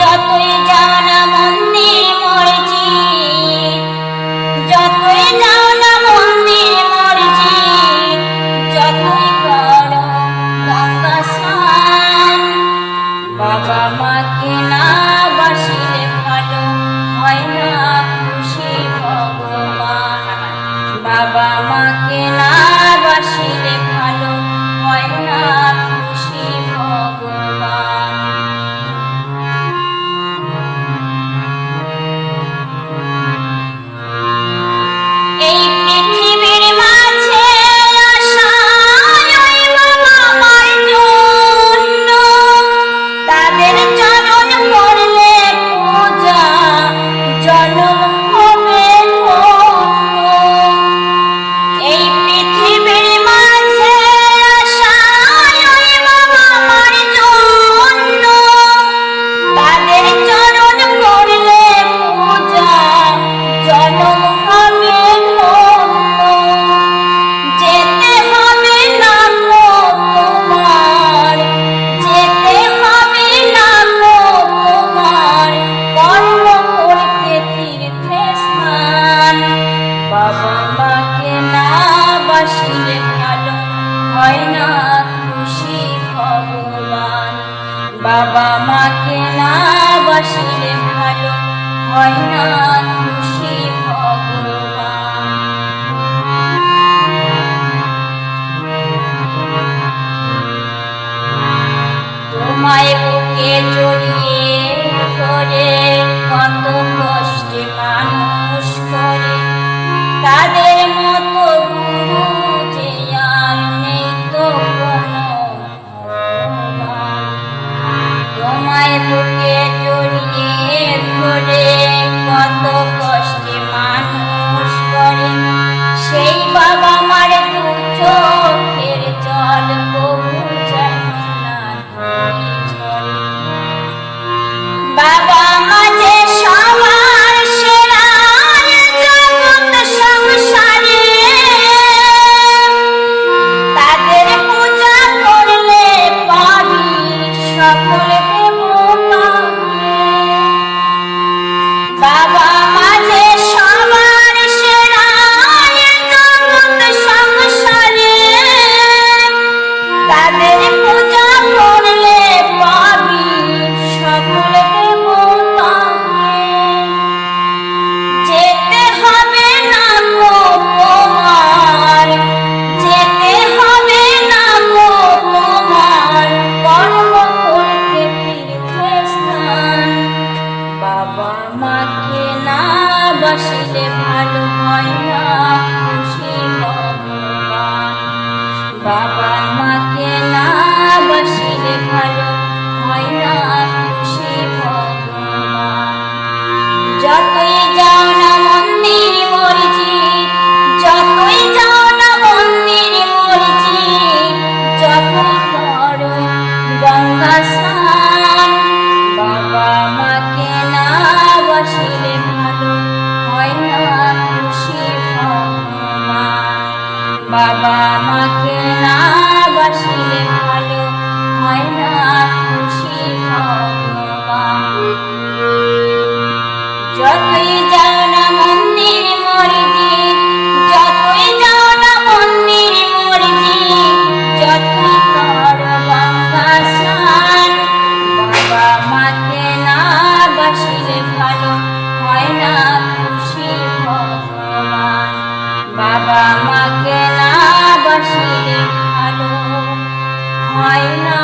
যতই যাও না মন্দির মসজিদ, যতই যাও না মন্দির মসজিদ, যতই করো গঙ্গা স্নান, বাবা মাকে না বাসিলে ভালো হয় না খুশি ভগবান। বাবা মাকে না বাসিলে ভালো হয় না খুশি ভগবান। এই পৃথিবীর মাঝে আশায় ওই বাবা মার জন্য, তাদের চরণ করলে পূজা জনম হবে ধন্য। এই পৃথিবীর মাঝে আশায় ওই বাবা মার জন্য, তাদের চরণ করলে পূজা জনম হবে ধন্য। যেতে হবে না গো তোমার, যেতে হবে না গো তোমার, কর্ম করতে তীর্থে স্নান। বাবা মাকে না বাসিলে ভালো হয় না খুশি ভগবান। বাবা মাকে না বাসিলে ভালো হয় না খুশি ভগবান। তোমায় বুকে জড়িয়ে ধরে কত কষ্টে মানুষ করে, তাদের মতো গুরু যে আর নেই তো কোনো ভগবান। তোমায় বুকে জড়িয়ে ধরে কত কষ্টে মানুষ করে, সেই বাবা মার দু চোখের জল কবু যেন না ধরে ঝরে। বাবা মা যে সবার সেরা জগৎ সংসারে, তাদের পূজা করলে পাবি সকল দেবতা। বাবা মা যে সবার সেরা জগৎ সংসারে, তাদের পূজা করলে পাবি সকল দেবতা। যেতে হবে না গো তোমার, যেতে হবে না গো তোমার, কর্ম করতে তীর্থে স্নান। বাবা মাকে না বাসিলে ভালো হয় না খুশি ভগবান। বাবা মাকে না বাসিলে ভালো হয় না খুশি ভগবান। যতই যাও না মন্দির মসজিদ, যতই যাও না মন্দির মসজিদ, যতই করো গঙ্গা স্নান, বাবা মাকে না বাসিলে ভালো হয় না খুশি ভগবান। বাবা মাকে না বাসিলে ভালো হয় না খুশি ভগবান। যতই যাও না মন্দির মসজিদ, যতই যাও না মন্দির মসজিদ, যতই করো গঙ্গা স্নান, বাবা মাকে না বাসিলে ভালো হয় না খুশি ভগবান। বাবা মাকে না বাসিলে ভালো হয় না